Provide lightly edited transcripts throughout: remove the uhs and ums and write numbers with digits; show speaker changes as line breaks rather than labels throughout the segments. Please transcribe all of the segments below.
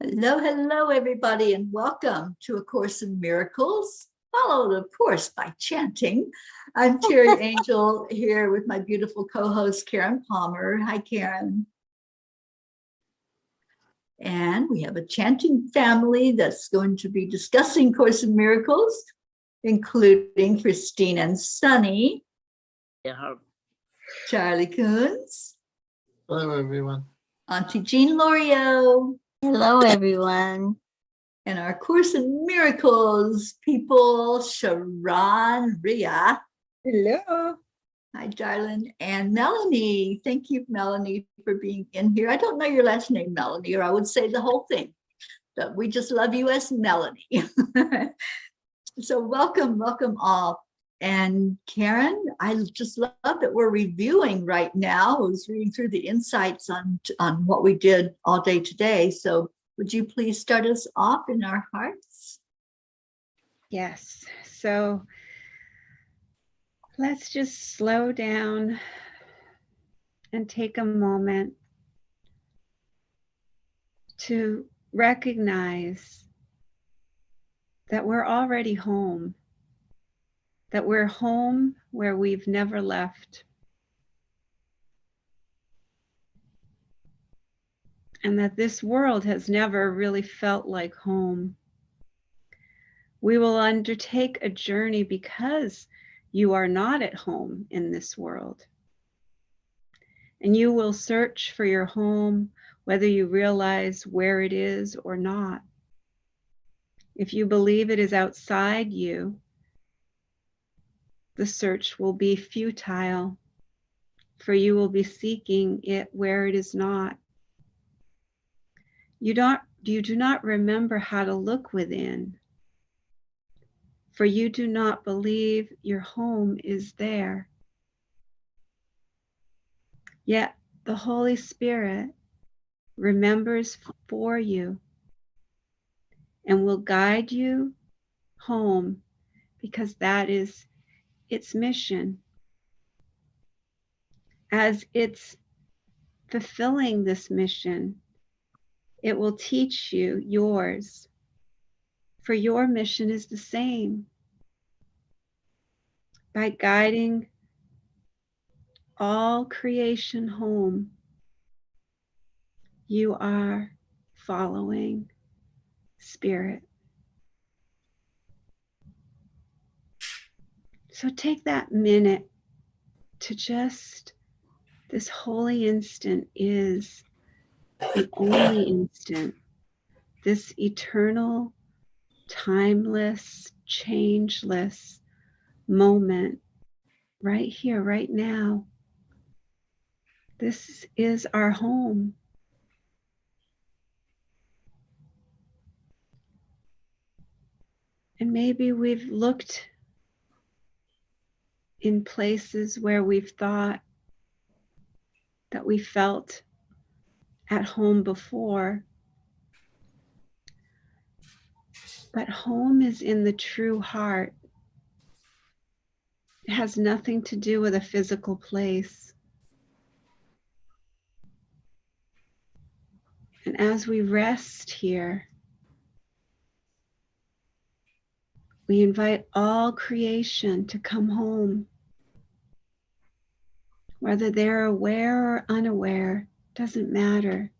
Hello, hello, everybody, and welcome to A Course in Miracles, followed, of course, by chanting. I'm Teri Angel here with my beautiful co-host, Karen Palmer. Hi, Karen. And we have a chanting family that's going to be discussing Course in Miracles, including Christine and Sunny.
Yeah.
Charlie Coons.
Hello, everyone.
Auntie Jean Lorio.
Hello, everyone.
And our Course in Miracles people, Sharon Ria.
Hello.
Hi, darling. And Melanie. Thank you, Melanie, for being in here. I don't know your last name, Melanie, or I would say the whole thing. But we just love you as Melanie. So welcome all. And Karen, I just love that we're reviewing right now. I was reading through the insights on what we did all day today. So would you please start us off in our hearts?
Yes. So let's just slow down and take a moment to recognize that we're already home. That we're home where we've never left. And that this world has never really felt like home. We will undertake a journey because you are not at home in this world. And you will search for your home, whether you realize where it is or not. If you believe it is outside you, the search will be futile, for you will be seeking it where it is not. You do not remember how to look within, for you do not believe your home is there. Yet the Holy Spirit remembers for you and will guide you home, because that is its mission. As it's fulfilling this mission, it will teach you yours, for your mission is the same. By guiding all creation home, you are following Spirit. So take that minute to just, this holy instant is the only instant, this eternal, timeless, changeless moment right here, right now. This is our home. And maybe we've looked in places where we've thought that we felt at home before. But home is in the true heart. It has nothing to do with a physical place. And as we rest here, we invite all creation to come home. Whether they're aware or unaware, doesn't matter.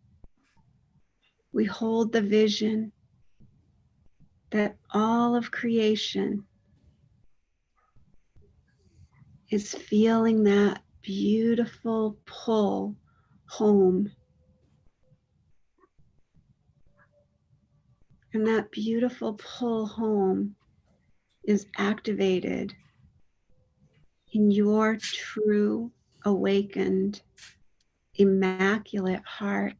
We hold the vision that all of creation is feeling that beautiful pull home. And that beautiful pull home is activated in your true, awakened, immaculate heart.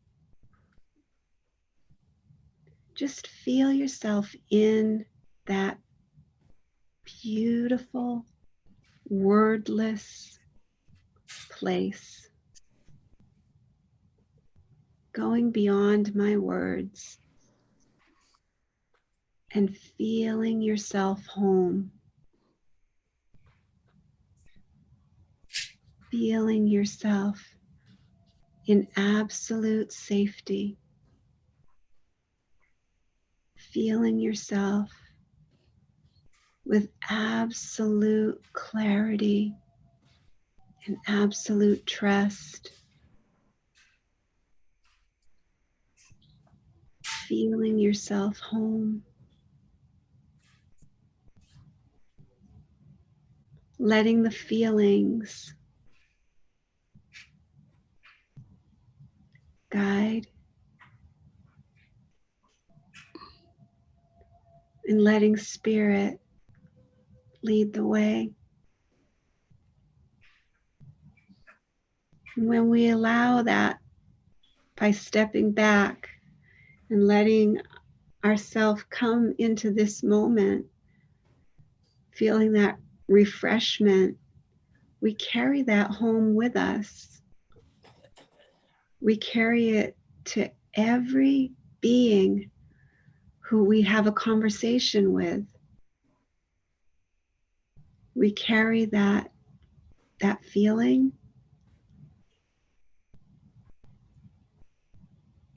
Just feel yourself in that beautiful, wordless place, going beyond my words and feeling yourself home, feeling yourself in absolute safety, feeling yourself with absolute clarity and absolute trust. Feeling yourself home. Letting the feelings guide and letting spirit lead the way. And when we allow that by stepping back and letting ourselves come into this moment, feeling that refreshment, we carry that home with us. We carry it to every being who we have a conversation with. We carry that feeling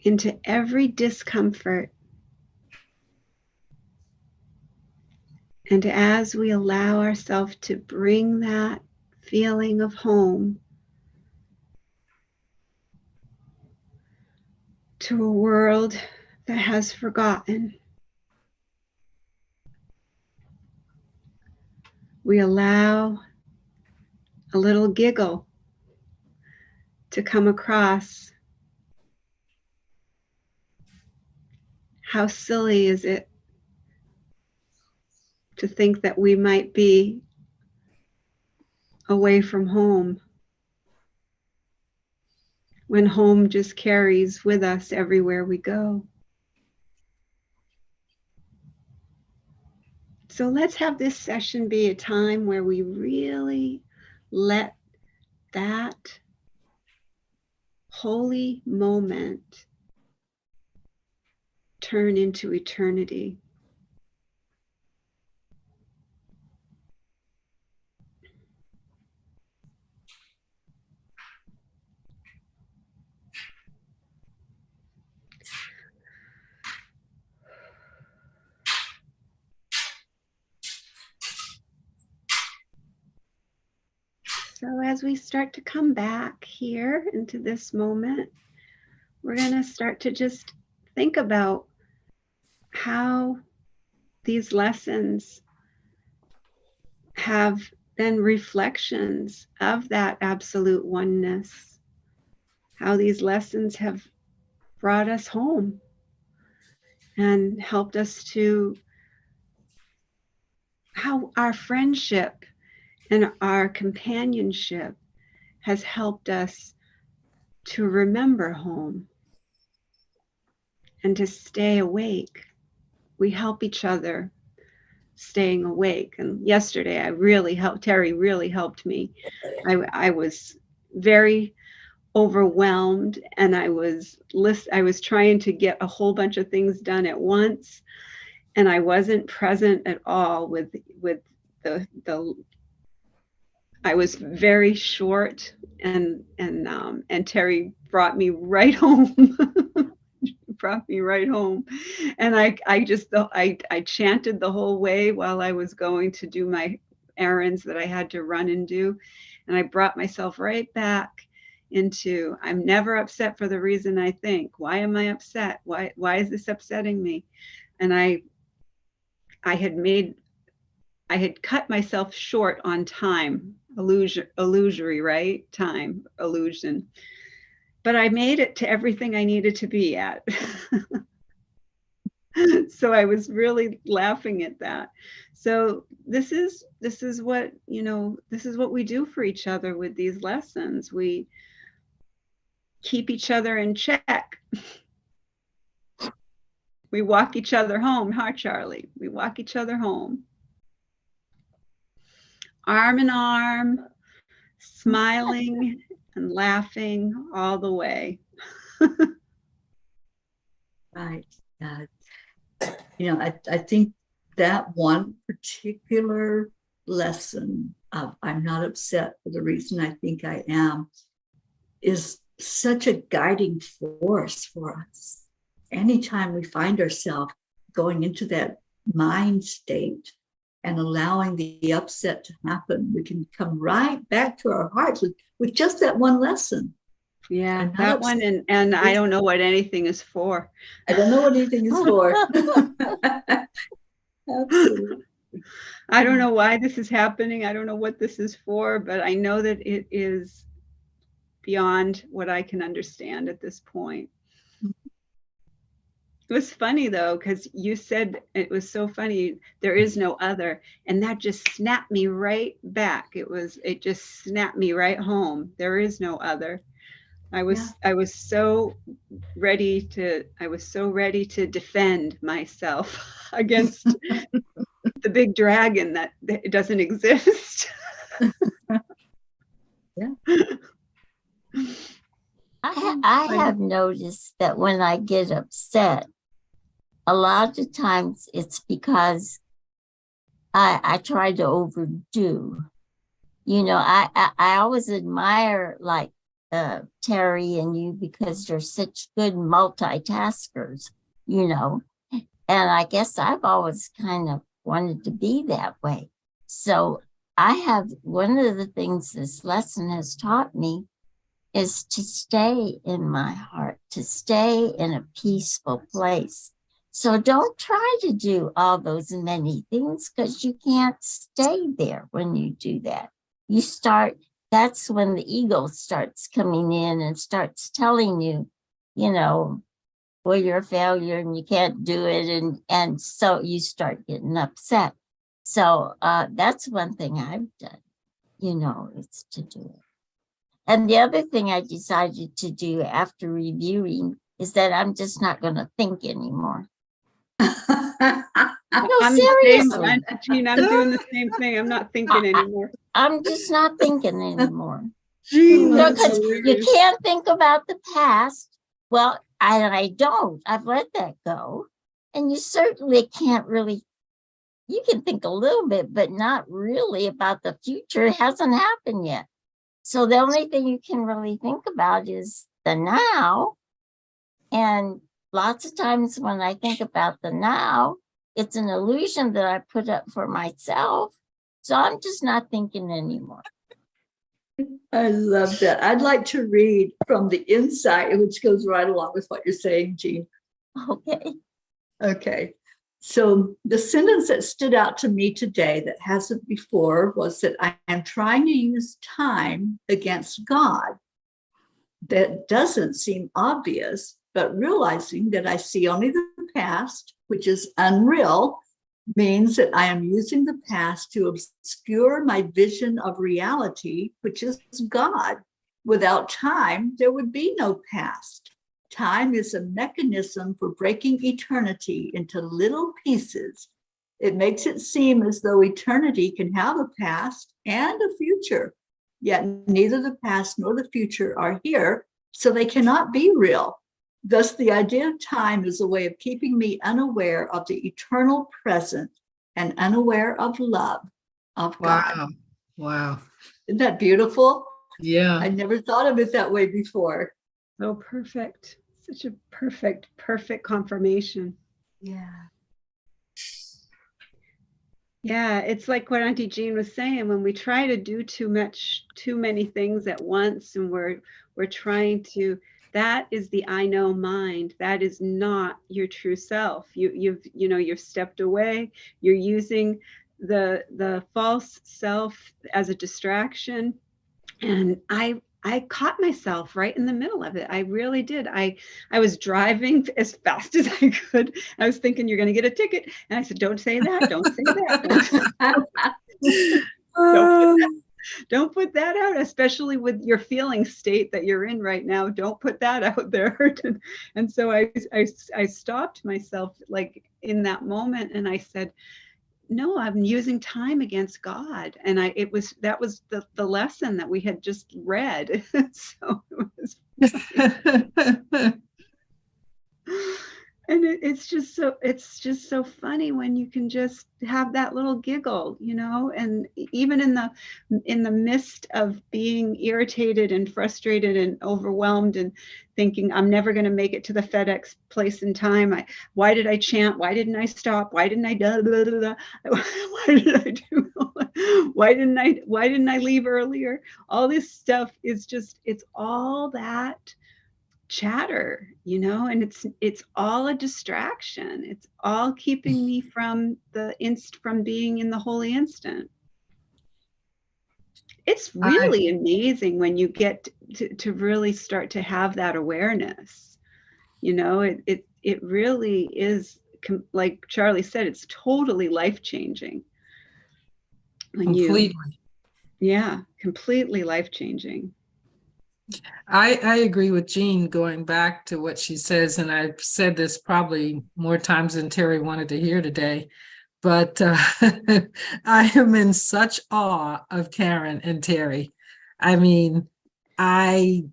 into every discomfort. And as we allow ourselves to bring that feeling of home to a world that has forgotten, we allow a little giggle to come across. How silly is it to think that we might be away from home when home just carries with us everywhere we go. So let's have this session be a time where we really let that holy moment turn into eternity. So as we start to come back here into this moment, we're going to start to just think about how these lessons have been reflections of that absolute oneness, how these lessons have brought us home and helped us to, how our friendship and our companionship has helped us to remember home and to stay awake. We help each other staying awake. And yesterday I really helped, Teri really helped me. I was very overwhelmed and I was trying to get a whole bunch of things done at once. And I wasn't present at all with the I was very short and Teri brought me right home. Brought me right home. And I chanted the whole way while I was going to do my errands that I had to run and do. And I brought myself right back into, I'm never upset for the reason I think. Why am I upset? Why is this upsetting me? And I had cut myself short on time, illusory, right? Time, illusion. But I made it to everything I needed to be at. So I was really laughing at that. So this is what, this is what we do for each other with these lessons. We keep each other in check. We walk each other home, huh, Charlie? We walk each other home. Arm in arm, smiling and laughing all the way.
Right. I think that one particular lesson of I'm not upset for the reason I think I am is such a guiding force for us. Anytime we find ourselves going into that mind state and allowing the upset to happen, we can come right back to our hearts with just that one lesson.
Yeah, that one, and I don't know what anything is for.
I don't know what anything is for. Absolutely.
I don't know why this is happening. I don't know what this is for, but I know that it is beyond what I can understand at this point. It was funny though, because you said, it was so funny, there is no other, and that just snapped me right back. It just snapped me right home. There is no other. I was so ready to defend myself against the big dragon that it doesn't exist.
Yeah.
I have noticed that when I get upset, a lot of times it's because I try to overdo. You know, I always admire like Teri and you because you're such good multitaskers, you know, and I guess I've always kind of wanted to be that way. So one of the things this lesson has taught me is to stay in my heart, to stay in a peaceful place. So don't try to do all those many things because you can't stay there when you do that. That's when the ego starts coming in and starts telling you, you know, well, you're a failure and you can't do it. And so you start getting upset. So that's one thing I've done, you know, it's to do it. And the other thing I decided to do after reviewing is that I'm just not going to think anymore. No, seriously.
Jean, I'm doing the same thing. I'm not thinking anymore.
I'm just not thinking anymore.
Jean,
Because you can't think about the past. Well, I don't. I've let that go. And you certainly can't really, you can think a little bit, but not really about the future. It hasn't happened yet. So the only thing you can really think about is the now. And lots of times when I think about the now, it's an illusion that I put up for myself. So I'm just not thinking anymore.
I love that. I'd like to read from the insight, which goes right along with what you're saying, Jean.
Okay.
Okay. So the sentence that stood out to me today that hasn't before was that I am trying to use time against God. That doesn't seem obvious, but realizing that I see only the past, which is unreal, means that I am using the past to obscure my vision of reality, which is God. Without time, there would be no past. Time is a mechanism for breaking eternity into little pieces. It makes it seem as though eternity can have a past and a future, yet neither the past nor the future are here, so they cannot be real. Thus, the idea of time is a way of keeping me unaware of the eternal present and unaware of love of God.
Wow.
Isn't that beautiful?
Yeah.
I never thought of it that way before.
So perfect. Such a perfect confirmation.
Yeah.
Yeah, it's like what Auntie Jean was saying, when we try to do too many things at once, and we're trying to, that is the I know mind. That is not your true self. You've stepped away. You're using the false self as a distraction. And I caught myself right in the middle of it. I really did. I was driving as fast as I could. I was thinking, you're going to get a ticket. And I said, don't say that. Don't say that. Don't put that out, especially with your feeling state that you're in right now. Don't put that out there. And so I stopped myself like in that moment. And I said, no, I'm using time against God. And that was the lesson that we had just read. So it was, and it's just so, it's just so funny when you can just have that little giggle, you know, and even in the midst of being irritated and frustrated and overwhelmed and thinking I'm never going to make it to the FedEx place in time. Why did I chant? Why didn't I stop? Why didn't I blah, blah, blah, blah? Why did I do? Why didn't I leave earlier? All this stuff is just, it's all that chatter, you know, and it's all a distraction. It's all keeping me from being in the holy instant. It's really amazing when you get to really start to have that awareness. You know, it really is, like Charlie said, it's totally life-changing.
Completely.
Completely life-changing.
I agree with Jean, going back to what she says, and I've said this probably more times than Teri wanted to hear today, but I am in such awe of Karen and Teri. I mean, I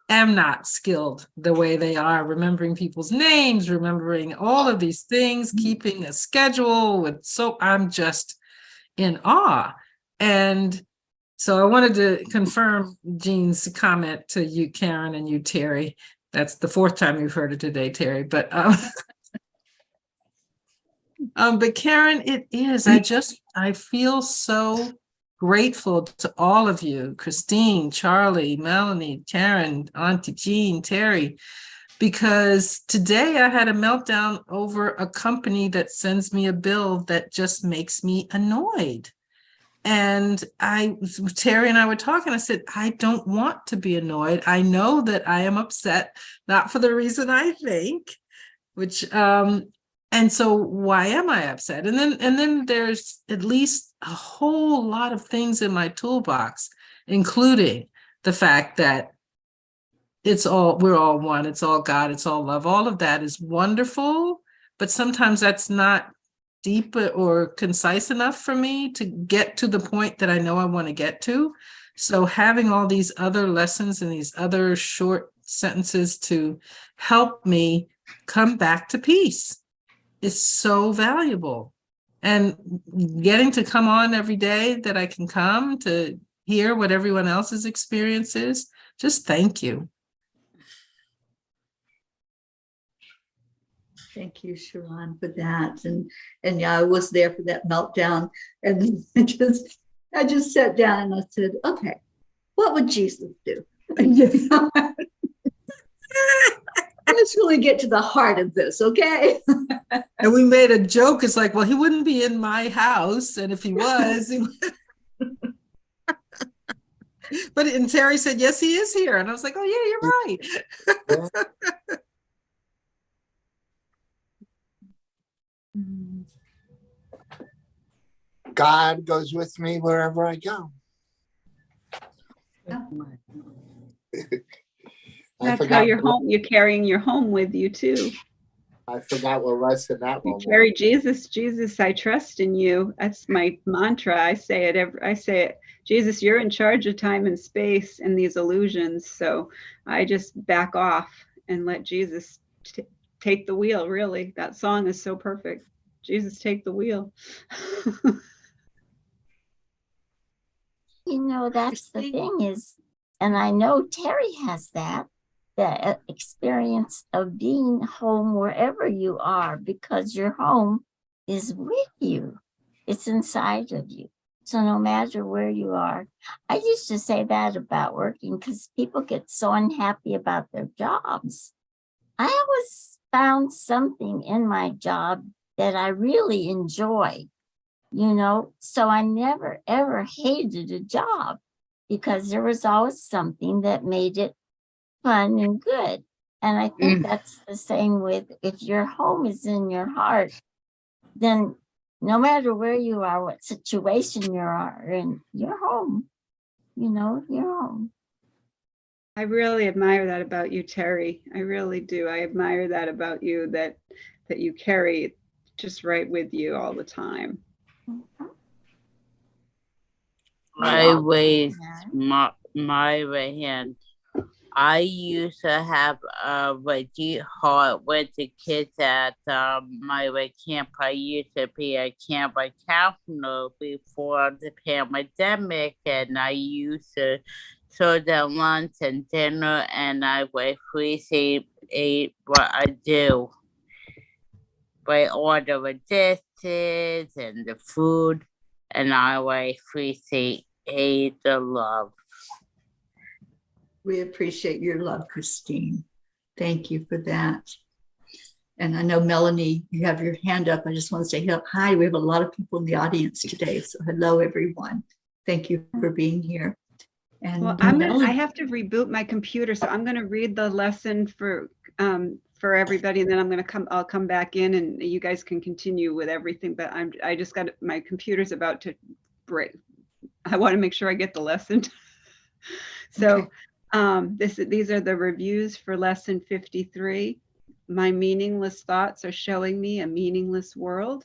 am not skilled the way they are, remembering people's names, remembering all of these things, keeping a schedule I'm just in awe. And so I wanted to confirm Jean's comment to you, Karen, and you, Teri. That's the fourth time you've heard it today, Teri. But Karen, it is. I feel so grateful to all of you, Christine, Charlie, Melanie, Karen, Auntie Jean, Teri, because today I had a meltdown over a company that sends me a bill that just makes me annoyed. And Teri and I were talking, I said, I don't want to be annoyed. I know that I am upset, not for the reason I think, and so why am I upset? And then there's at least a whole lot of things in my toolbox, including the fact that we're all one, it's all God, it's all love. All of that is wonderful, but sometimes that's not deep or concise enough for me to get to the point that I know I want to get to. So having all these other lessons and these other short sentences to help me come back to peace is so valuable. And getting to come on every day that I can come to hear what everyone else's experience is, just thank you.
Thank you, Sharon, for that. And yeah, I was there for that meltdown. And I just sat down and I said, okay, what would Jesus do? Let's really get to the heart of this, okay?
And we made a joke. It's like, well, he wouldn't be in my house. And if he was, but and Teri said, yes, he is here. And I was like, oh, yeah, you're right.
God goes with me wherever I go.
That's how you're home. You're carrying your home with you too.
I forgot what lesson that
You
one
carry Jesus. Jesus, I trust in you. That's my mantra. I say it. Jesus, you're in charge of time and space and these illusions. So I just back off and let Jesus take the wheel. Really, that song is so perfect. Jesus, take the wheel.
You know, that's the thing is, and I know Teri has that experience of being home wherever you are, because your home is with you. It's inside of you. So no matter where you are, I used to say that about working because people get so unhappy about their jobs. I always found something in my job that I really enjoyed, you know, so I never ever hated a job because there was always something that made it fun and good. And I think that's the same with if your home is in your heart, then no matter where you are, what situation you are in, you're home. You know, you're home.
I really admire that about you, Teri. I really do. I admire that about you, that you carry it just right with you all the time.
I raised my right hand. I used to have a really hard with the kids at my camp. I used to be a camp counselor before the pandemic, and I used to serve them lunch and dinner, and I would appreciate what I do. I order the dishes and the food, and I would appreciate the love.
We appreciate your love, Christine. Thank you for that. And I know, Melanie, you have your hand up. I just want to say hi. We have a lot of people in the audience today. So hello, everyone. Thank you for being here. And
well, I have to reboot my computer, so I'm going to read the lesson for everybody, and then I'll come back in, and you guys can continue with everything. But I just got, my computer's about to break. I want to make sure I get the lesson. So okay. These are the reviews for lesson 53. My meaningless thoughts are showing me a meaningless world.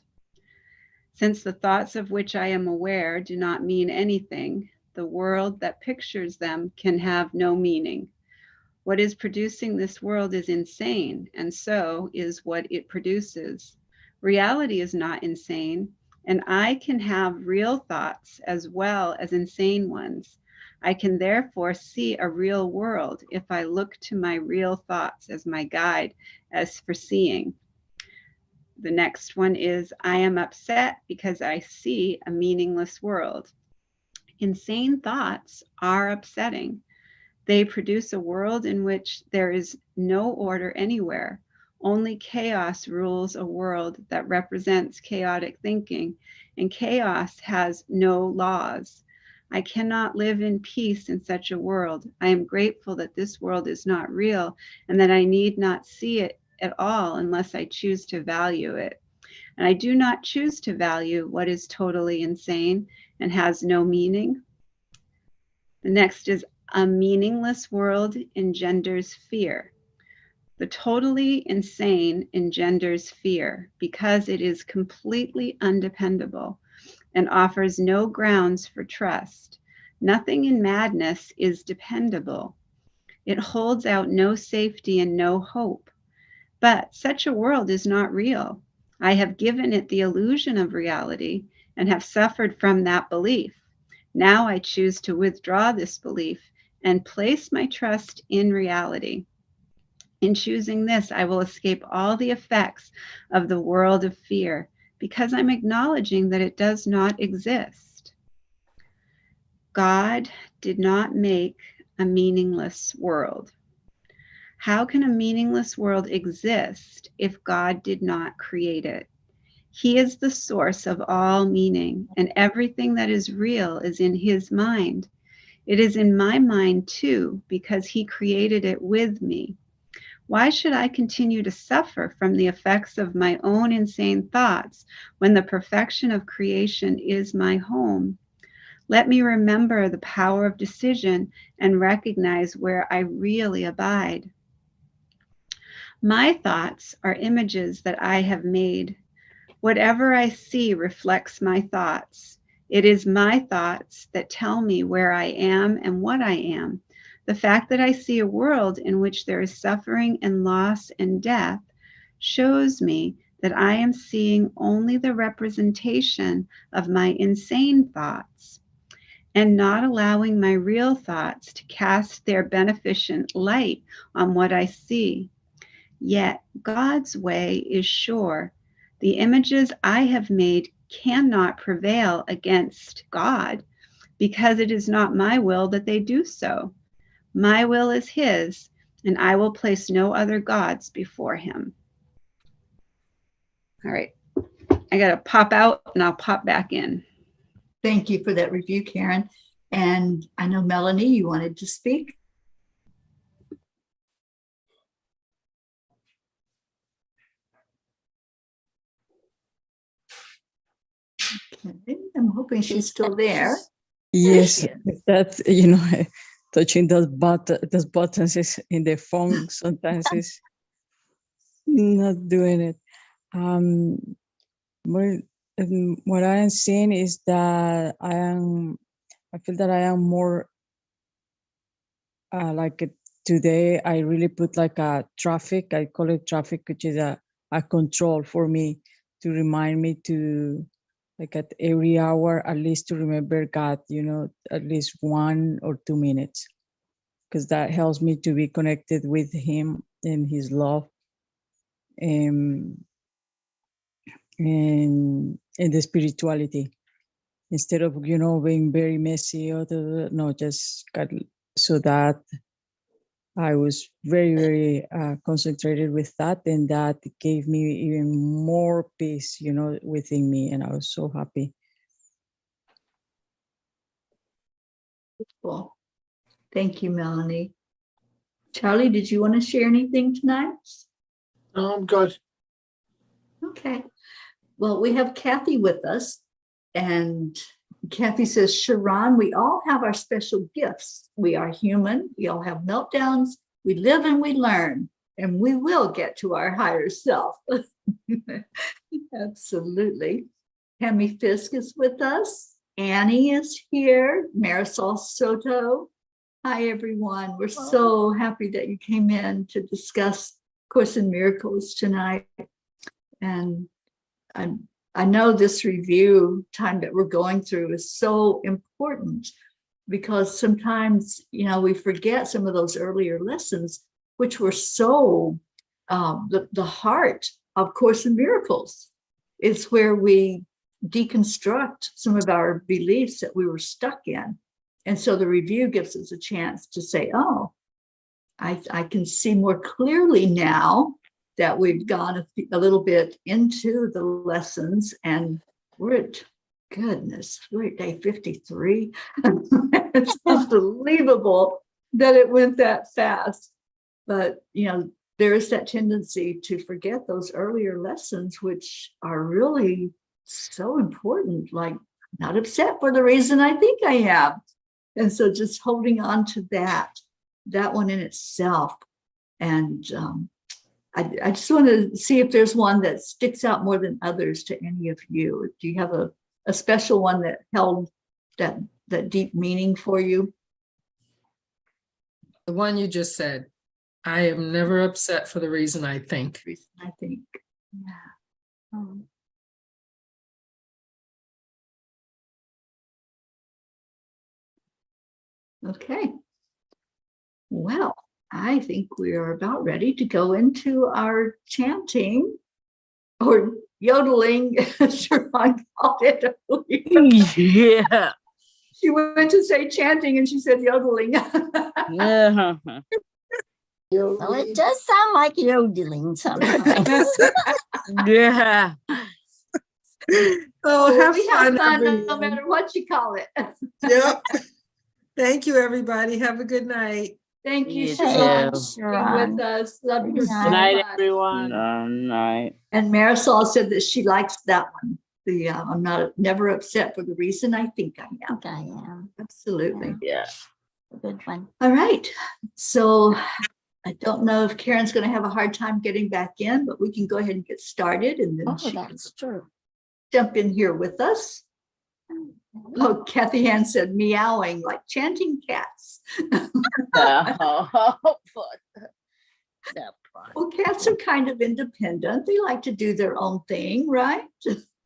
Since the thoughts of which I am aware do not mean anything, the world that pictures them can have no meaning. What is producing this world is insane, and so is what it produces. Reality is not insane, and I can have real thoughts as well as insane ones. I can therefore see a real world if I look to my real thoughts as my guide as for seeing. The next one is, I am upset because I see a meaningless world. Insane thoughts are upsetting. They produce a world in which there is no order anywhere. Only chaos rules a world that represents chaotic thinking, and chaos has no laws. I cannot live in peace in such a world. I am grateful that this world is not real and that I need not see it at all unless I choose to value it. And I do not choose to value what is totally insane and has no meaning. The next is, a meaningless world engenders fear. The totally insane engenders fear because it is completely undependable and offers no grounds for trust. Nothing in madness is dependable. It holds out no safety and no hope. But such a world is not real. I have given it the illusion of reality and have suffered from that belief. Now I choose to withdraw this belief and place my trust in reality. In choosing this, I will escape all the effects of the world of fear because I'm acknowledging that it does not exist. God did not make a meaningless world. How can a meaningless world exist if God did not create it? He is the source of all meaning, and everything that is real is in his mind. It is in my mind too, because he created it with me. Why should I continue to suffer from the effects of my own insane thoughts when the perfection of creation is my home? Let me remember the power of decision and recognize where I really abide. My thoughts are images that I have made. Whatever I see reflects my thoughts. It is my thoughts that tell me where I am and what I am. The fact that I see a world in which there is suffering and loss and death shows me that I am seeing only the representation of my insane thoughts and not allowing my real thoughts to cast their beneficent light on what I see. Yet God's way is sure. The images I have made cannot prevail against God because it is not my will that they do so. My will is his, and I will place no other gods before him. All right, I got to pop out and I'll pop back in.
Thank you for that review, Karen. And I know, Melanie, you wanted to speak. Okay, I'm hoping she's still there.
Yes, that's, touching those buttons is in the phone sometimes is not doing it. What I am seeing is that I feel that I am more like today I really put like a traffic, I call it traffic, which is a control for me to remind me to, like at every hour, at least to remember God, you know, at least 1 or 2 minutes, because that helps me to be connected with Him and His love. And the spirituality, instead of, you know, being very messy or no, just got, so that I was very, very concentrated with that, and that gave me even more peace, you know, within me, and I was so happy.
Cool. Thank you, Melanie. Charlie, did you want to share anything tonight?
No, I'm good.
Okay. Well, we have Kathy with us, and Kathy says, Sharon, we all have our special gifts. We are human. We all have meltdowns. We live and we learn, and we will get to our higher self. Absolutely. Tammy Fisk is with us. Annie is here. Marisol Soto. Hi, everyone. We're so happy that you came in to discuss Course in Miracles tonight. And I know this review time that we're going through is so important, because sometimes, you know, we forget some of those earlier lessons, which were so, the heart of Course in Miracles. It's where we deconstruct some of our beliefs that we were stuck in. And so the review gives us a chance to say, oh, I can see more clearly now that we've gone a little bit into the lessons, and we're at, goodness, we're at day 53. It's unbelievable that it went that fast. But, you know, there is that tendency to forget those earlier lessons, which are really so important, like not upset for the reason I think I am. And so just holding on to that one in itself. And I just want to see if there's one that sticks out more than others to any of you. Do you have a special one that held that deep meaning for you?
The one you just said, I am never upset for the reason I think.
I think, yeah. Okay. Well, I think we are about ready to go into our chanting, or yodeling, as Sharon called it.
Yeah.
She went to say chanting and she said yodeling.
Yeah.
Well, it does sound like yodeling sometimes.
Yeah.
Oh, have
we have
fun,
fun no
everyone.
matter what you call it.
Yep. Thank you, everybody. Have a good night.
Thank you,
You
Sharon,
too.
for being with us. Love you
Good
so
Good night,
much.
everyone. Good night.
And Marisol said that she likes that one. The I'm never upset for the reason I think I am.
I am.
Absolutely.
Yeah.
A good one.
All right. So I don't know if Karen's going to have a hard time getting back in, but we can go ahead and get started, and then
Oh,
she can
that's true.
jump in here with us. Oh, Kathy Ann said meowing like chanting cats. Well, cats are kind of independent. They like to do their own thing, right?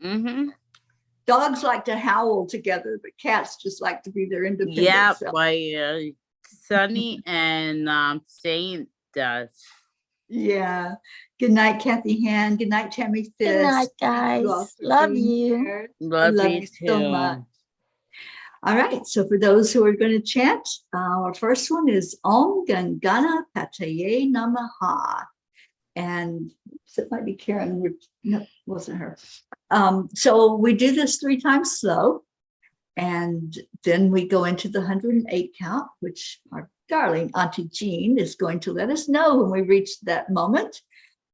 Mm-hmm.
Dogs like to howl together, but cats just like to be their independent
Yeah,
self.
by Sunny and Saint does.
Yeah. Good night, Kathy Han. Good night, Tammy Fisk.
Good night,
Thank you all
guys.
for
Love
being
you.
here.
Love
Love
you
you
too.
so much. All right. So for those who are going to chant, our first one is Om Gam Ganapataye Namaha. And it might be Karen. No, wasn't her. So we do this 3 times slow. And then we go into the 108 count, which our darling Auntie Jean is going to let us know when we reach that moment.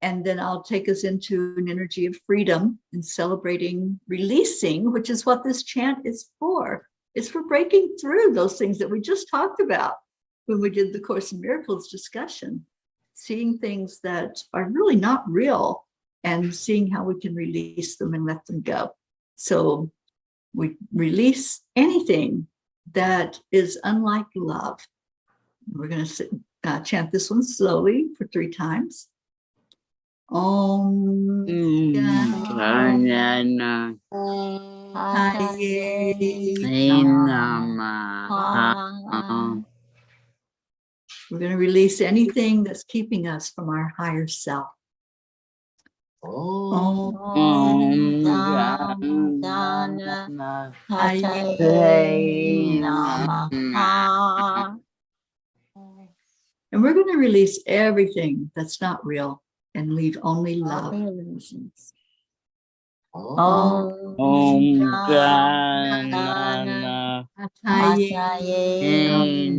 And then I'll take us into an energy of freedom and celebrating releasing, which is what this chant is for. It's for breaking through those things that we just talked about when we did the Course in Miracles discussion, seeing things that are really not real and seeing how we can release them and let them go. So we release anything that is unlike love. We're going to chant this one slowly for 3 times. Om
Ganapataye Namaha.
We're going to release anything that's keeping us from our higher self.
Om Gam Ganapataye Namaha.
And we're going to release everything that's not real and leave only love.
Illusions.
Om Ganapataye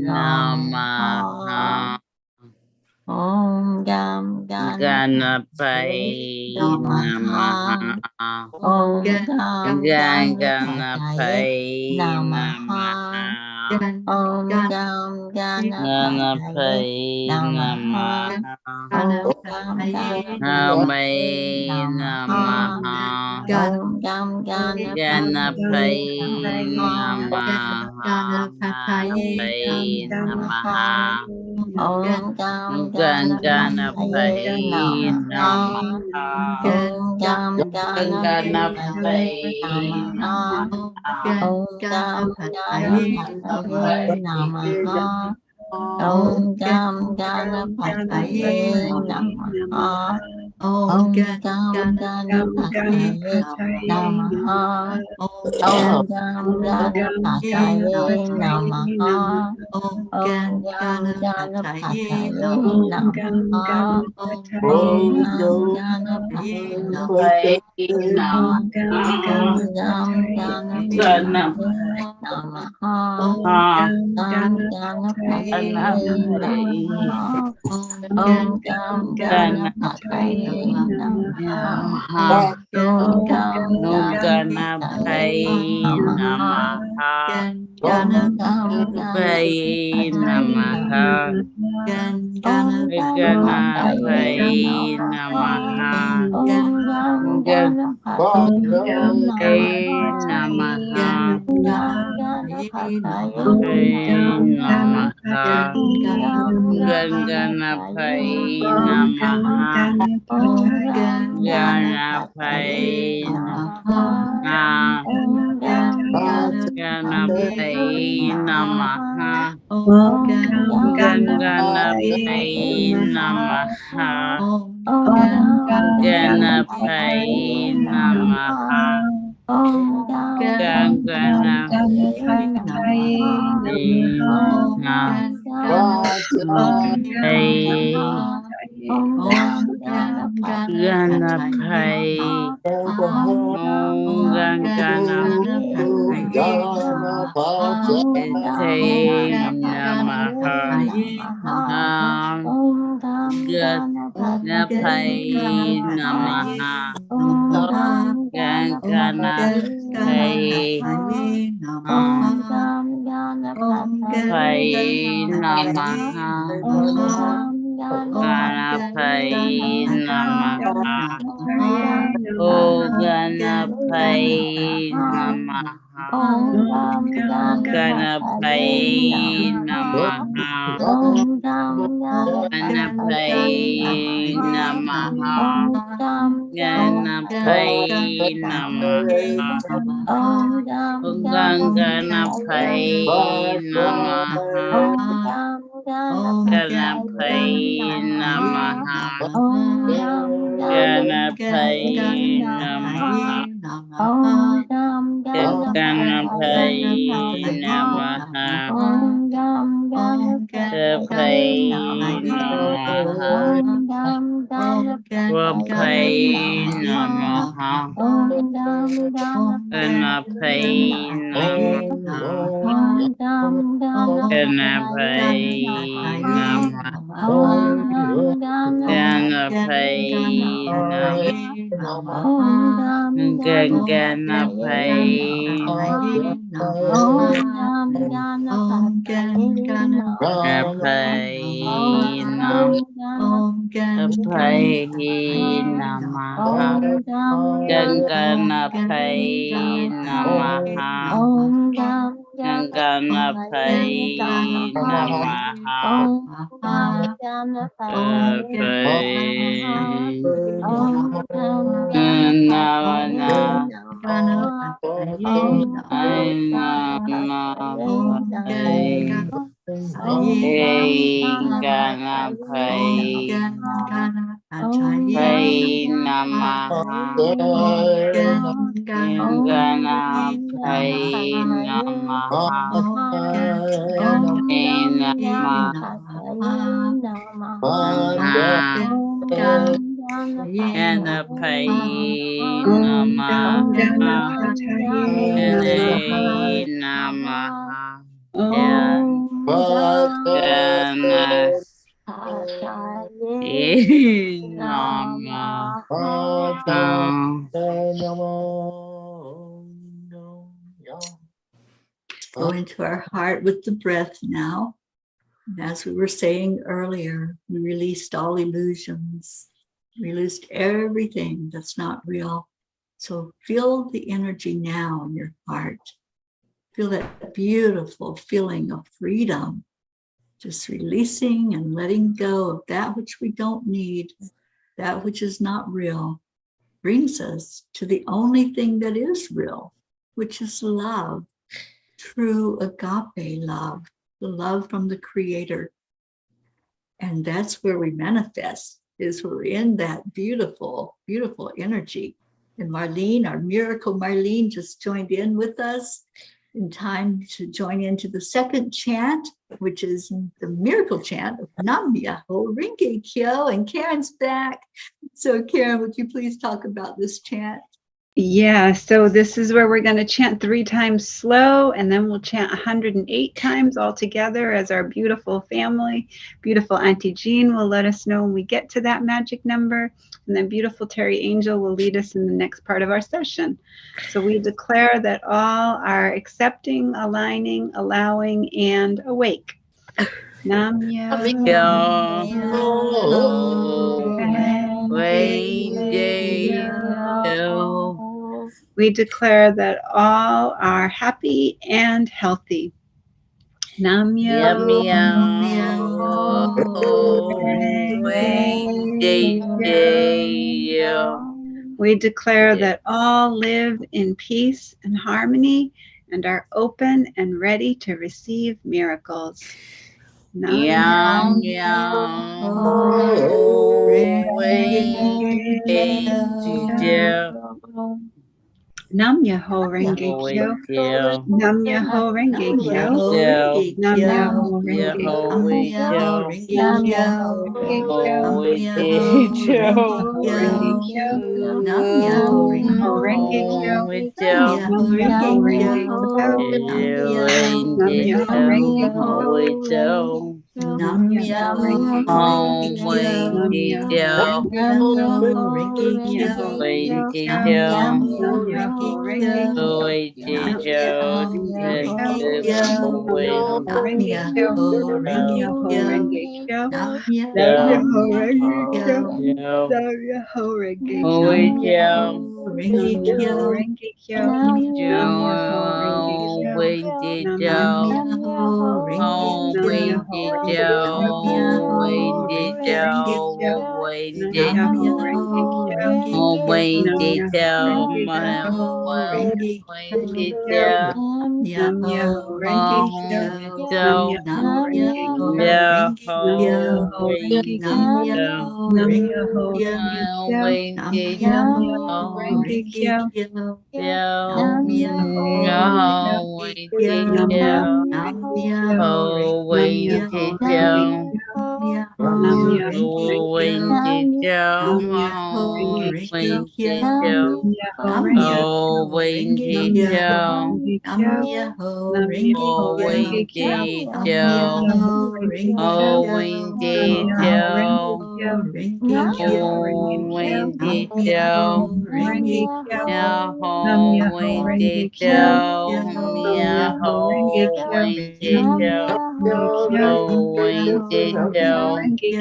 Namaha.
Om Gam
Ganapataye Namaha.
Om Gam
Ganapataye Namaha.
Om Gam
Ganapataye Namaha. Om Gam Ganapataye Namaha.
Om Gam
Ganapataye Namaha.
Om Gam
Ganapataye
Namaha. Om Gam Namaha. Om Gam Ganapataye Namaha. Om Gam Ganapataye Namaha. Om Gam Ganapataye Namaha. Om Gam Ganapataye Namaha. Om Gam Ganapataye Namaha. Om Gam Ganapataye Namaha. Om Ganapataye Namaha. Om Gam Ganapataye Namaha. Om Gam Ganapataye Namaha. Om Gam
Ganapataye Namaha. Ganapataye Namaha.
Om Gam Ganapataye
Namaha.
Namaha.
Ganapataye Namaha. Ganapataye Namaha. Ganapataye Namaha. Ganapataye Namaha. Ganapataye Namaha. Ganapataye Namaha. Ganapataye Namaha.
Go into our heart with the breath now. And as we were saying earlier, we released all illusions, released everything that's not real. So feel the energy now in your heart. Feel that beautiful feeling of freedom, just releasing and letting go of that which we don't need, that which is not real, brings us to the only thing that is real, which is love, true agape love, the love from the Creator. And that's where we manifest, is we're in that beautiful, beautiful energy. And Marlene, our miracle Marlene, just joined in with us in time to join into the second chant, which is the miracle chant of Nam Myoho Renge Kyo. And Karen's back. So Karen, would you please talk about this chant?
Yeah, so this is where we're going to chant 3 times slow, and then we'll chant 108 times all together as our beautiful family. Beautiful Auntie Jean will let us know when we get to that magic number, and then beautiful Teri Angel will lead us in the next part of our session. So we declare that all are accepting, aligning, allowing, and awake. Nam Myoho Renge Kyo. We declare that all are happy and healthy. Nam Myoho Renge Kyo. We declare that all live in peace and harmony and are open and ready to receive miracles.
Nam Myoho Renge Kyo.
Nam Myoho Renge Kyo. Nam Myoho Renge Kyo. Nam Myoho Renge Kyo. Nam Myoho Renge Kyo. Nam Myoho Renge Kyo. Nam Myoho Renge Kyo. Nam Myoho Renge Kyo. Nam Myoho Renge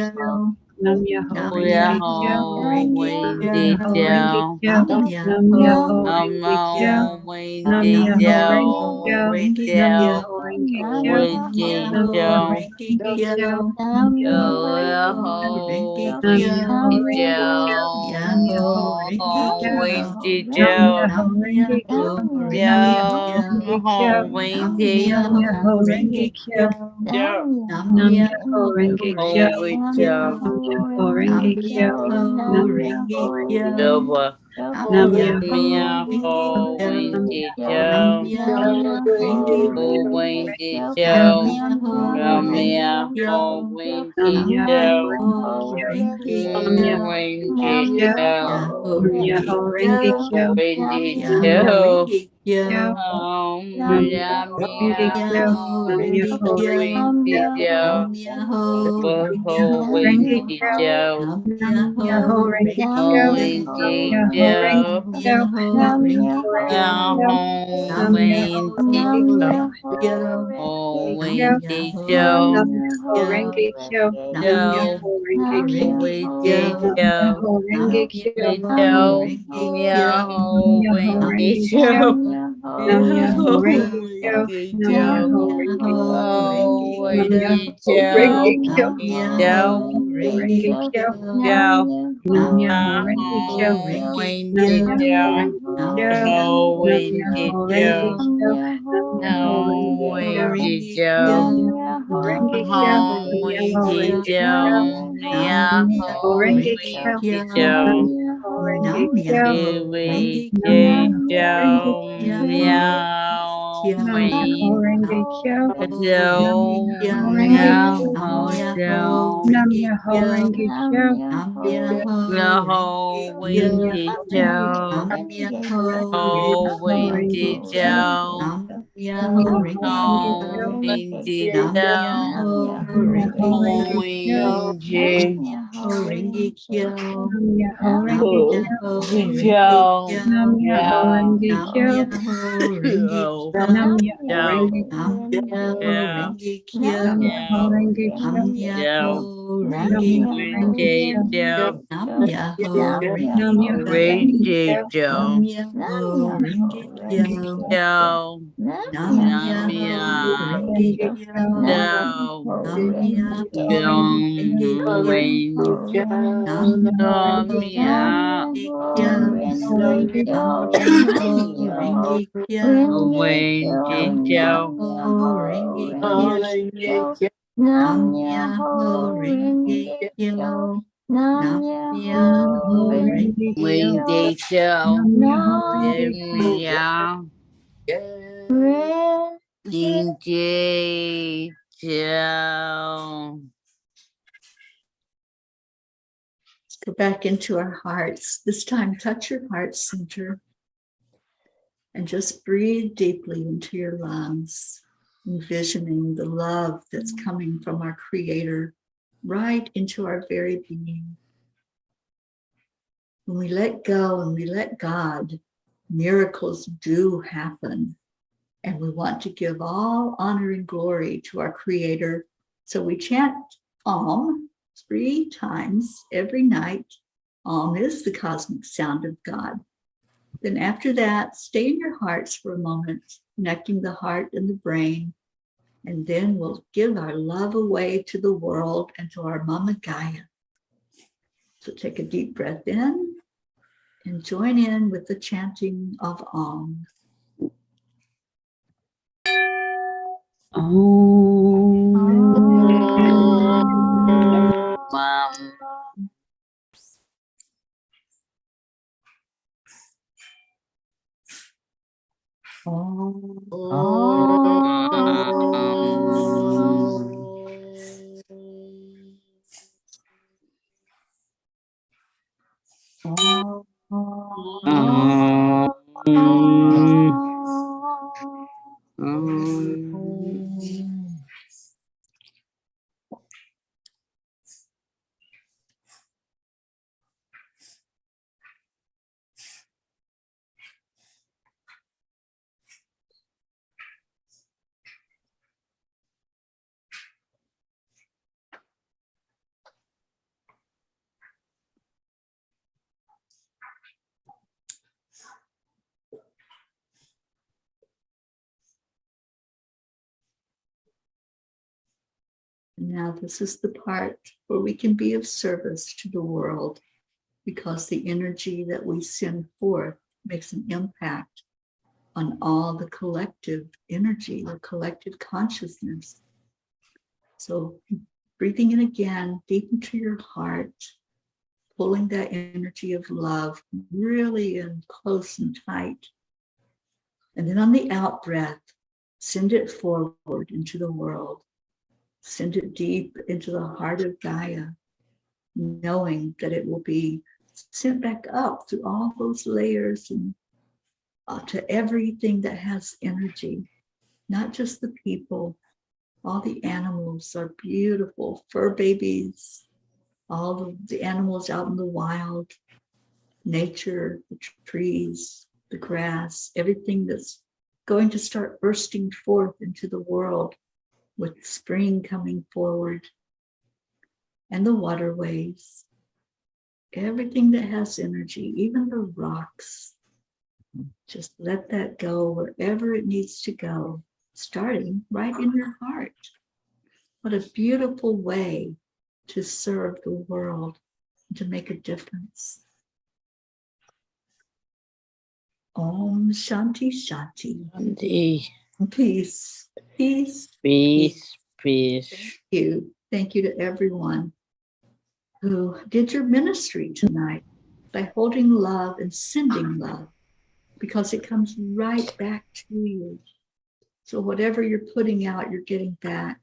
Nam Myoho
Nam
Renge
Myoho
Kyo.
Renge
Nam Myoho Renge
Kyo.
Kyo.
Nam
Nam
Myoho
Myoho
Renge
Renge
Kyo.
Kyo.
Myoho
Nam
Renge
Nam
Myoho
Kyo.
Renge
Myoho
Kyo.
Renge
Nam
Kyo.
Myoho Renge Kyo.
Nam
Renge
Nam
Myoho
Myoho
Kyo.
Renge
Renge
Kyo.
Kyo.
Nam
Myoho Renge
Myoho
Nam
Kyo.
Myoho
Renge
Renge Kyo.
Nam
Kyo.
Nam
Myoho
Myoho
Renge
Renge
Myoho
Kyo.
Kyo.
Renge
Nam
Kyo.
Myoho
Nam
Renge Kyo.
Myoho
Nam
Renge
Myoho
Kyo.
Renge Kyo.
Myoho
Nam
Renge
Nam
Myoho
Myoho Renge
Renge
Kyo.
Kyo.
Kyo.
Nam
Nam Myoho
Myoho
Renge Kyo.
Renge
Holy
Kyo.
Kyo.
Nam Myoho
Nam
Renge Kyo.
Myoho
Nam
Renge
Myoho Renge
Kyo.
Kyo.
Yoba.
Nam
Nam
Myoho
Myoho
Renge
Myoho
Kyo.
Renge
Nam
Kyo.
Myoho Renge
Ho
Kyo.
Renge
Nam
Kyo.
Myoho Renge Kyo.
Myoho
Nam
Renge
Myoho
Kyo.
Myoho
Renge Kyo.
Renge
Nam
Kyo.
Myoho
Renge
Renge Kyo.
Kyo.
Myoho
Nam
Renge
Myoho
Kyo.
Renge Kyo.
Renge
Myoho
Kyo.
Renge Kyo.
Nam
Myoho
Myoho Renge Kyo.
Myoho
Nam
Renge
Myoho
Renge
Kyo.
Renge Kyo.
Nam
Kyo.
Myoho Renge
Ho
Kyo.
Renge
Renge
Kyo.
Kyo.
Nam
Nam
Myoho
Myoho Renge
Renge
Kyo.
Ho
Kyo.
Nam
Renge
Myoho Renge
Kyo.
Nam
Kyo.
Myoho
Nam
Renge
Myoho
Kyo.
Renge Kyo.
Myoho
Nam
Nam
Myoho
Renge
Renge
Myoho
Kyo.
Renge Kyo.
Ho
Renge
Nam
Kyo.
Renge
Myoho
Kyo.
Nam
Renge
Myoho
Kyo.
Renge Kyo.
Nam
Nam
Kyo.
Myoho
Myoho
Renge Kyo.
Renge Kyo.
Renge
Nam
Kyo.
Myoho
Nam
Renge Kyo.
Myoho Renge Kyo.
Myoho
Myoho
Renge
Renge Kyo.
Kyo.
Nam
Renge
Myoho
Myoho
Kyo.
Renge Kyo.
Renge
Nam
Kyo.
Myoho
Nam
Renge
Myoho
Kyo.
Renge
Oh,
Nam
Kyo.
Renge
Myoho Renge
Kyo.
Kyo.
Nam
Nam
Kyo.
Myoho
Myoho
Renge
Renge Kyo.
Kyo.
Kyo.
Nam
Nam
Myoho Renge
Myoho
Kyo.
Renge
Nam
Renge
Kyo.
Myoho
Kyo.
Renge
Nam
Kyo.
Ho
Myoho
Nam
Renge
Renge
Myoho Renge
Kyo.
Kyo.
Kyo. Nam Myoho Renge
Ho
Kyo.
Renge
Renge
Kyo.
Nam
Kyo.
Myoho
Nam
Renge Kyo.
Ho
Myoho
Nam Myoho
Renge
Renge
Renge
Kyo.
Kyo.
Kyo.
Nam
Nam
Myoho
Myoho
Myoho
Renge
Renge
Kyo.
Renge
Kyo.
Nam
Kyo.
Myoho Renge
Nam
Kyo.
Myoho Renge
Renge
Nam
Kyo.
Myoho Renge
Kyo.
Kyo.
Myoho
Nam Myoho
Renge
Renge Kyo. Nam
Kyo.
Myoho Renge Kyo.
Nam
Kyo.
Myoho
Kyo.
Nam
Renge
Myoho
Kyo.
Renge Kyo.
Nam Myoho Renge
Myoho
Nam
Kyo.
Renge
Myoho Renge
Kyo.
Nam
Kyo.
Myoho
Ho
Myoho Renge
Renge
Renge
Kyo.
Kyo.
Kyo.
Nam
Nam
Myoho
Myoho
Renge
Renge
Ho
Kyo.
Kyo.
Renge
Nam
Kyo.
Myoho
Nam Myoho
Renge
Renge
Ho
Kyo.
Kyo. Nam
Renge
Myoho Renge Kyo.
Nam Myoho
Nam
Renge
Kyo.
Kyo.
Myoho Renge
Kyo.
Nam
Kyo.
Myoho Renge
Nam
Kyo.
Myoho Renge
Kyo.
Nam
Kyo.
Myoho
Kyo.
Renge Kyo.
Nam Myoho
Kyo.
Renge
Nam
Kyo.
Myoho
Kyo.
Renge
Nam
Kyo.
Kyo.
Myoho
Nam
Renge
Myoho
Kyo.
Renge
Renge
Kyo.
Kyo.
Nam Myoho
Nam
Renge
Myoho
Kyo.
Renge
Renge
Kyo.
Nam
Kyo.
Myoho Renge Kyo.
Kyo.
Nam Myoho
Namya
Renge
Renge Kyo.
Kyo.
Kyo.
Nam Myoho Renge
Yum
Kyo.
Ring.
Nam Myoho
Namya
Renge Kyo.
Renge
Nam
Kyo.
Myoho Renge Kyo.
Renge
Nam
Kyo.
Myoho Renge Kyo. Nam Myoho Renge Kyo. Nam Myoho
Renge
Renge
Kyo.
Renge
Kyo.
Kyo.
Nam Myoho Renge Kyo.
Namya Renge Kyo.
Let's go back into our hearts. This time, touch your heart center and just breathe deeply into your lungs, envisioning the love that's coming from our Creator right into our very being. When we let go and we let God, miracles do happen. And we want to give all honor and glory to our Creator. So we chant Om 3 times every night. Om is the cosmic sound of God. Then after that, stay in your hearts for a moment, connecting the heart and the brain. And then we'll give our love away to the world and to our Mama Gaia. So take a deep breath in and join in with the chanting of Om. Om. Now, this is the part where we can be of service to the world, because the energy that we send forth makes an impact on all the collective energy, the collective consciousness. So breathing in again, deep into your heart, pulling that energy of love really in close and tight. And then on the out breath, send it forward into the world. Send it deep into the heart of Gaia, knowing that it will be sent back up through all those layers and to everything that has energy, not just the people. All the animals are beautiful, fur babies, all the animals out in the wild, nature, the trees, the grass, everything that's going to start bursting forth into the world with spring coming forward, and the waterways, everything that has energy, even the rocks. Just let that go wherever it needs to go, starting right in your heart. What a beautiful way to serve the world, to make a difference. Om Shanti Shanti.
Shanti.
Peace. Peace.
Peace, peace.
Thank you. Thank you to everyone who did your ministry tonight by holding love and sending love, because it comes right back to you. So whatever you're putting out, you're getting back.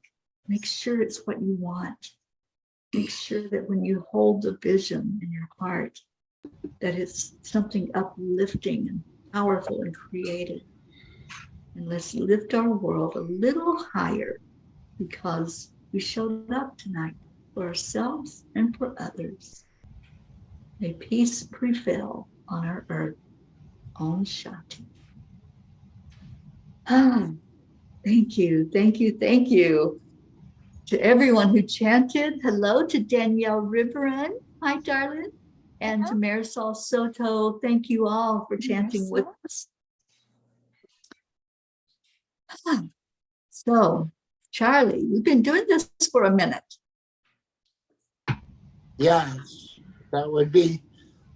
Make sure it's what you want. Make sure that when you hold the vision in your heart, that it's something uplifting and powerful and creative. And let's lift our world a little higher, because we showed up tonight for ourselves and for others. May peace prevail on our earth. Om Shanti. Thank you, thank you, thank you. To everyone who chanted, hello to Danielle Riverin. Hi, darling. And to Marisol Soto, thank you all for chanting with us. So, Charlie, you've been doing this for a minute.
Yes, that would be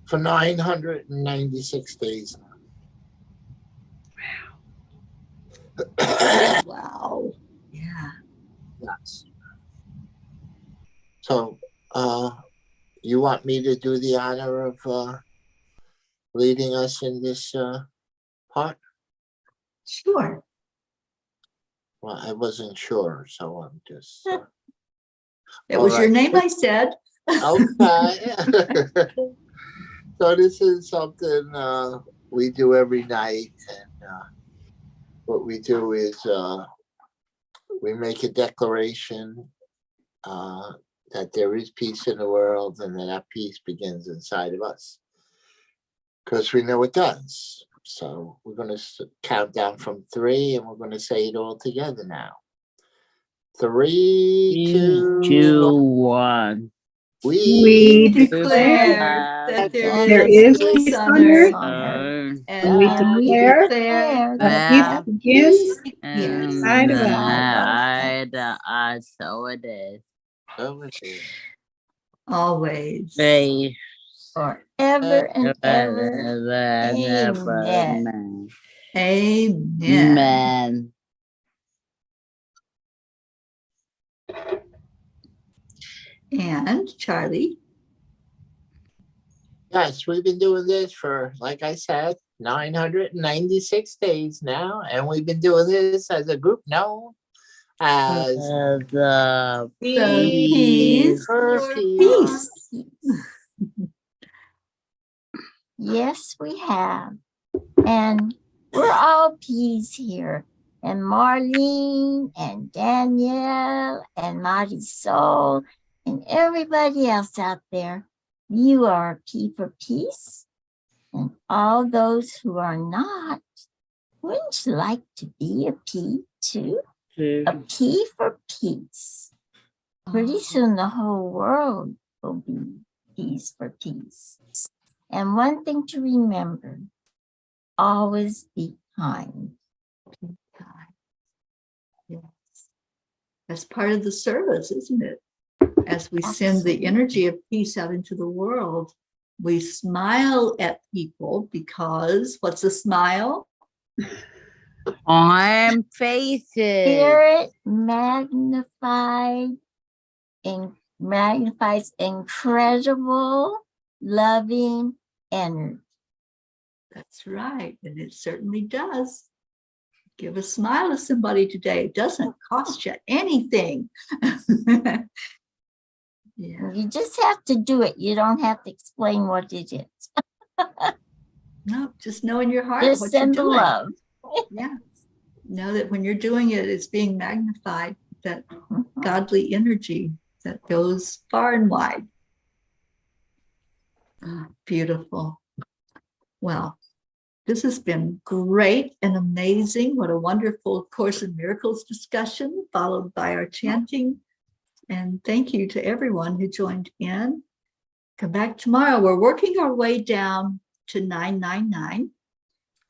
for 996 days.
Wow. Yeah.
Yes. So, you want me to do the honor of leading us in this part?
Sure.
Well, I wasn't sure, so I'm just.
It was your name, I said.
Okay. So this is something we do every night, and what we do is we make a declaration that there is peace in the world, and that peace begins inside of us, because we know it does. So we're going to count down from 3, and we're going to say it all together now. 3, 2,
1.
We
declare that
there is peace on earth,
and
we
we
declare
declare
that peace begins inside of us.
I so it is.
always.
Peace.
Forever and ever.
Amen.
Amen.
Amen.
And Charlie?
Yes, we've been doing this for, like I said, 996 days now, and we've been doing this as a group known as
The
Peace
for
Peace.
Yes, we have. And we're all peas here. And Marlene and Danielle and Marisol and everybody else out there, you are a P for peace. And all those who are not, wouldn't you like to be a P too? A P for peace. Pretty soon the whole world will be peace for peace. And one thing to remember, always be kind.
Yes. That's part of the service, isn't it? As we send the energy of peace out into the world, we smile at people because what's a smile?
On faces.
Spirit magnifies incredible, loving energy.
That's right. And it certainly does. Give a smile to somebody today. It doesn't cost you anything. Yeah.
You just have to do it. You don't have to explain what it is.
No, just know in your heart
Just
what you're
send the
doing.
love.
Yeah. Know that when you're doing it, it's being magnified, that godly energy that goes far and wide. Beautiful. Well, this has been great and amazing. What a wonderful Course in Miracles discussion, followed by our chanting. And thank you to everyone who joined in. Come back tomorrow. We're working our way down to 999.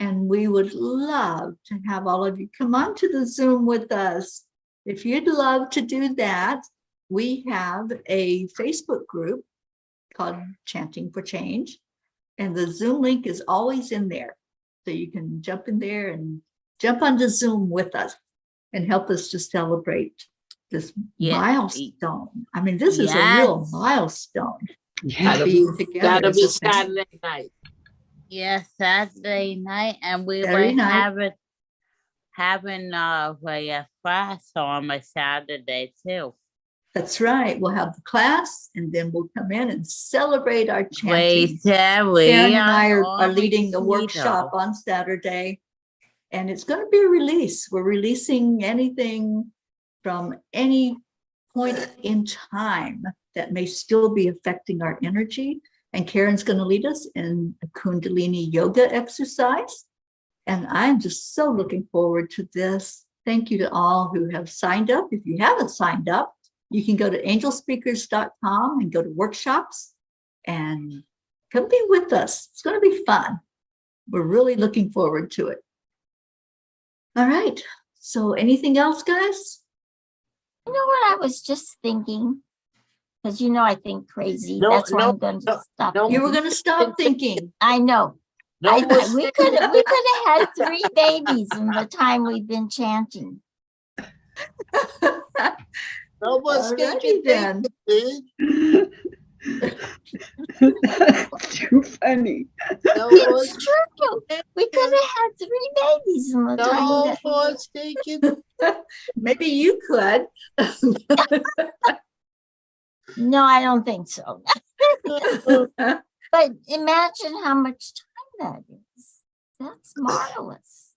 And we would love to have all of you come on to the Zoom with us. If you'd love to do that, we have a Facebook group called Chanting for Change. And the Zoom link is always in there. So you can jump in there and jump onto Zoom with us and help us to celebrate this milestone. I mean, this is a real milestone.
Yeah.
Being together.
That'll be Saturday night.
Yes, Saturday night, and we
Saturday
were
night.
having a class on a Saturday too.
That's right. We'll have the class, and then we'll come in and celebrate our chanting.
Wait, Teri,
Karen and I are
on
leading the
keto.
workshop on Saturday, and it's going to be a release. We're releasing anything from any point in time that may still be affecting our energy. And Karen's going to lead us in a Kundalini yoga exercise. And I'm just so looking forward to this. Thank you to all who have signed up. If you haven't signed up, you can go to angelspeakers.com and go to workshops and come be with us. It's going to be fun. We're really looking forward to it. All right. So anything else, guys?
You know what I was just thinking? Because I think crazy.
No,
That's why
no,
I'm going to stop.
no.
You were going to stop thinking.
I know.
No more
We could have had 3 babies in the time we've been chanting.
no more
Alrighty
stinking
then.
things.
That's too funny.
No more,
It's true. We could have had 3 babies in the time
no
that.
more stinking.
Maybe you could.
No, I don't think so. But imagine how much time that is. That's marvelous.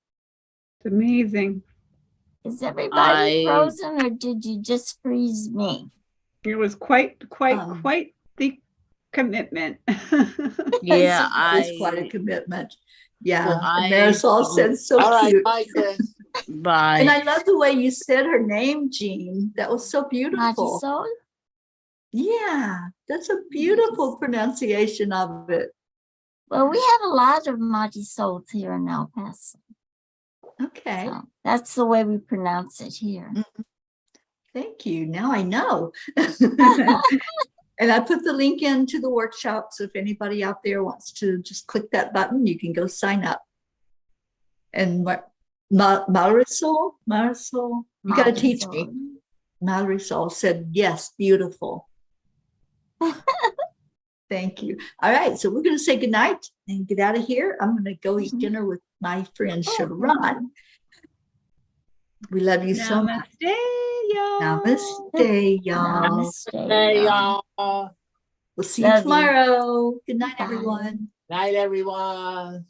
It's amazing.
Is everybody
I-
frozen, or did you just freeze me?
It was quite
Um,
the commitment.
Yeah,
It's quite a commitment. Yeah.
I-
And Marisol said so
All right,
cute.
bye, Chris.
Bye.
And I love the way you said her name, Jean. That was so beautiful.
Magisol?
Yeah, that's a beautiful pronunciation of it.
Well, we have a lot of Magisols here in El Paso.
Okay.
So that's the way we pronounce it here.
Thank you. Now I know. And I put the link into the workshop. So if anybody out there wants to just click that button, you can go sign up. And Marisol, you got to teach me. Marisol said, yes, beautiful. Thank you. All right. So we're going to say goodnight and get out of here. I'm going to go eat dinner with my friend Sharon. We love you so much.
Namaste, y'all.
Namaste, y'all.
Namaste.
Hey,
y'all.
y'all.
We'll see you
Love you.
tomorrow. Good night,
Bye.
everyone.
Night, everyone.